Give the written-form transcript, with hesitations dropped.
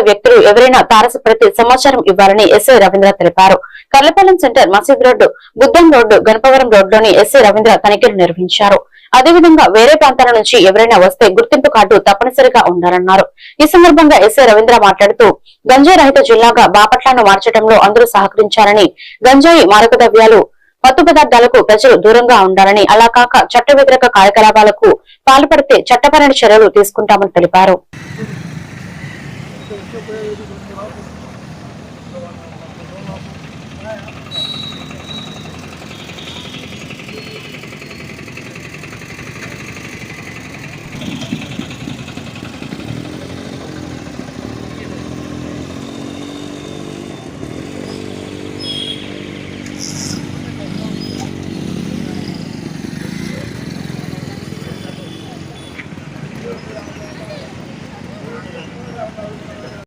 వ్యక్తులు ఎవరైనా తారసపడితే సమాచారం ఇవ్వాలని ఎస్ఐ రవీంద్ర తెలిపారు. కర్లపాలెం సెంటర్, మసీద్ రోడ్డు, బుద్ధం రోడ్డు, గణపవరం రోడ్డులోని ఎస్ఐ రవీంద్ర తనిఖీలు నిర్వహించారు. అదేవిధంగా వేరే ప్రాంతాల నుంచి ఎవరైనా వస్తే గుర్తింపు కార్డు తప్పనిసరిగా ఉండాలన్నారు. ఈ సందర్భంగా ఎస్ఐ రవీంద్ర మాట్లాడుతూ గంజాయి రహిత జిల్లాగా బాపట్లను మార్చడంలో అందరూ సహకరించారని, గంజాయి మారకద్రవ్యాలు మత్తు పదార్థాలకు ప్రజలు దూరంగా ఉండాలని, అలా కాక చట్ట వ్యతిరేక కార్యకలాపాలకు పాల్పడితే చట్టపరమైన చర్యలు తీసుకుంటామని తెలిపారు.